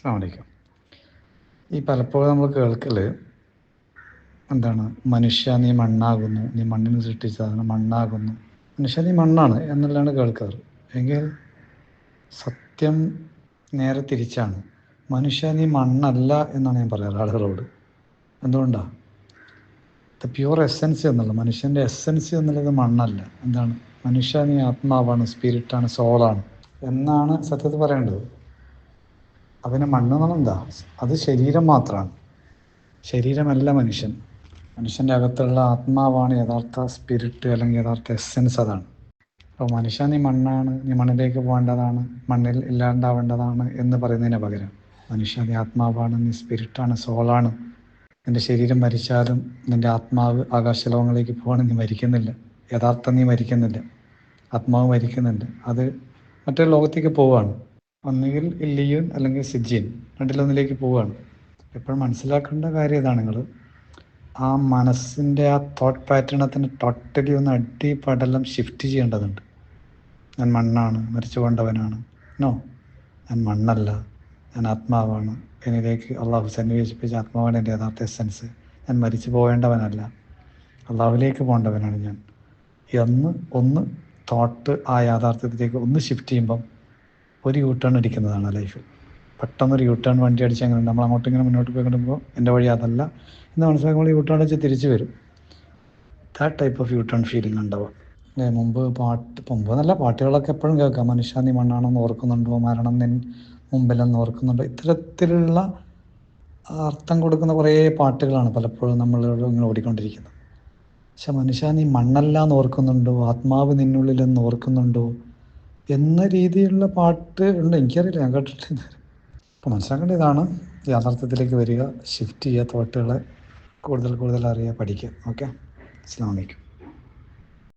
അസ്സലാമു അലൈക്കും. ഈ പലപ്പോഴും നമ്മൾ കേൾക്കല് എന്താണ്, മനുഷ്യ നീ മണ്ണാകുന്നു, നീ മണ്ണിന് സൃഷ്ടിച്ചതാണ്, മണ്ണാകുന്നു, മനുഷ്യ നീ മണ്ണാണ് എന്നുള്ളതാണ് കേൾക്കാറ്. എങ്കിൽ സത്യം നേരെ തിരിച്ചാണ്. മനുഷ്യ നീ മണ്ണല്ല എന്നാണ് ഞാൻ പറയാറ് ആളുകളോട്. എന്തുകൊണ്ടാണ്? ദ പ്യൂർ എസെൻസ് എന്നുള്ളത്, മനുഷ്യൻ്റെ എസെൻസ് എന്നുള്ളത് മണ്ണല്ല. എന്താണ്? മനുഷ്യ നീ ആത്മാവാണ്, സ്പിരിറ്റാണ്, സോളാണ് എന്നാണ് സത്യത്തിൽ പറയേണ്ടത്. അതിന് മണ്ണ് എന്നുള്ള എന്താ? അത് ശരീരം മാത്രമാണ്. ശരീരമല്ല മനുഷ്യൻ. മനുഷ്യൻ്റെ അകത്തുള്ള ആത്മാവാണ് യഥാർത്ഥ സ്പിരിറ്റ്, അല്ലെങ്കിൽ യഥാർത്ഥ എസെൻസ്. അതാണ്. അപ്പോൾ മനുഷ്യ നീ മണ്ണാണ്, നീ മണ്ണിലേക്ക് പോകേണ്ടതാണ്, മണ്ണിൽ ഇല്ലാണ്ടാവേണ്ടതാണ് എന്ന് പറയുന്നതിന് പകരം മനുഷ്യ നീ ആത്മാവാണ്, നീ സ്പിരിറ്റാണ്, സോളാണ്. നിൻ്റെ ശരീരം മരിച്ചാലും നിൻ്റെ ആത്മാവ് ആകാശലോകങ്ങളിലേക്ക് പോകണം. നീ മരിക്കുന്നില്ല. യഥാർത്ഥം നീ മരിക്കുന്നില്ല. ആത്മാവ് മരിക്കുന്നുണ്ട്. അത് മറ്റൊരു ലോകത്തേക്ക് പോവുകയാണ്. ഒന്നുകിൽ ഇല്ലിയൂൻ അല്ലെങ്കിൽ സിജ്ജിൻ, രണ്ടിലൊന്നിലേക്ക് പോവുകയാണ്. എപ്പോഴും മനസ്സിലാക്കേണ്ട കാര്യം ഇതാണ്. നിങ്ങൾ ആ മനസ്സിൻ്റെ ആ തോട്ട് പാറ്റേണത്തിന് ടോട്ടലി ഒന്ന് അടിപടലം ഷിഫ്റ്റ് ചെയ്യേണ്ടതുണ്ട്. ഞാൻ മണ്ണാണ്, മരിച്ചു പോകേണ്ടവനാണ്. നോ, ഞാൻ മണ്ണല്ല, ഞാൻ ആത്മാവാണ്. എന്നിലേക്ക് അള്ളാഹു സന്നിവേശിപ്പിച്ച ആത്മാവാണ് എൻ്റെ യഥാർത്ഥ എസെൻസ്. ഞാൻ മരിച്ചു പോകേണ്ടവനല്ല, അള്ളാഹുവിലേക്ക് പോകേണ്ടവനാണ് ഞാൻ എന്ന് ഒന്ന് തോട്ട് ആ യാഥാർത്ഥ്യത്തിലേക്ക് ഒന്ന് ഷിഫ്റ്റ് ചെയ്യുമ്പം ഒരു യൂ ടേൺ അടിക്കുന്നതാണ് ലൈഫ്. പെട്ടെന്നൊരു യൂ ടേൺ വണ്ടി അടിച്ച് അങ്ങനെ നമ്മൾ അങ്ങോട്ട് ഇങ്ങനെ മുന്നോട്ട് പോയിക്കൊണ്ടിരിക്കുമ്പോൾ എൻ്റെ വഴി അതല്ല എന്ന് മനസ്സിലാക്കുമ്പോൾ യൂ ടേൺ അടിച്ച് തിരിച്ചു വരും. That type of you turn feeling ഉണ്ടാവുക. മുമ്പ് നല്ല പാട്ടുകളൊക്കെ എപ്പോഴും കേൾക്കാം. മനുഷ്യ നീ മണ്ണാണെന്ന് ഓർക്കുന്നുണ്ടോ, മരണം നിൻ മുമ്പിലെന്ന് ഓർക്കുന്നുണ്ടോ, ഇത്തരത്തിലുള്ള അർത്ഥം കൊടുക്കുന്ന കുറേ പാട്ടുകളാണ് പലപ്പോഴും നമ്മളോട് ഇങ്ങനെ ഓടിക്കൊണ്ടിരിക്കുന്നത്. പക്ഷെ മനുഷ്യ നീ മണ്ണല്ല എന്ന് ഓർക്കുന്നുണ്ടോ, ആത്മാവ് നിന്നുള്ളിലെന്ന് ഓർക്കുന്നുണ്ടോ എന്ന രീതിയിലുള്ള പാട്ട് ഉണ്ട്. എനിക്കറിയില്ല, ഞാൻ കേട്ടിട്ടില്ല. അപ്പോൾ മനസ്സിലാക്കേണ്ട ഇതാണ്, യാഥാർത്ഥ്യത്തിലേക്ക് വരിക, ഷിഫ്റ്റ് ചെയ്യുക, തോട്ടുകളെ കൂടുതൽ കൂടുതൽ അറിയുക, പഠിക്കുക. ഓക്കെ, അസ്സലാമു അലൈക്കും.